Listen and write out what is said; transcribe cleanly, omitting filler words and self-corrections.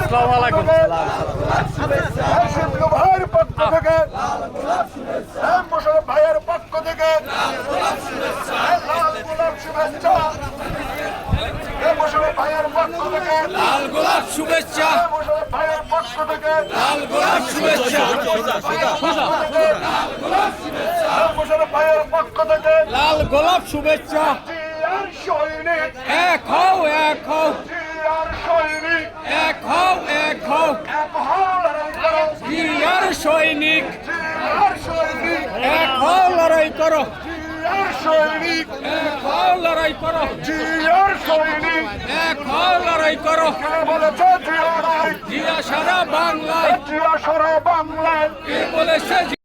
আসসালামু আলাইকুম। ভাইয়ের পক্ষ থেকে মোশাররফ ভাইয়ের পক্ষ থেকে লাল গোলাপ শুভেচ্ছা। মোশাররফ ভাইয়ের পক্ষ থেকে লাল গোলাপ শুভেচ্ছা। মোশাররফ ভাইয়ের পক্ষ থেকে লাল গোলাপ শুভেচ্ছা। মোশাররফ ভাইয়ের পক্ষ থেকে লাল গোলাপ শুভেচ্ছা। জিয়ার সৈনিক, এক হও, এক হও, জিয়ার সৈনিক, এক হও, এক হও। এক হও লড়াই করো, জিয়ার সৈনিক, জিয়ার সৈনিক, এক হও লড়াই করো, জিয়ার সৈনিক, এক হও লড়াই করো, জিয়ার সৈনিক। এক হও লড়াই করো। কে বলেছে জিয়া নাই? জিয়া সারা বাংলায়, জিয়া সারা বাংলায়। কে বলেছে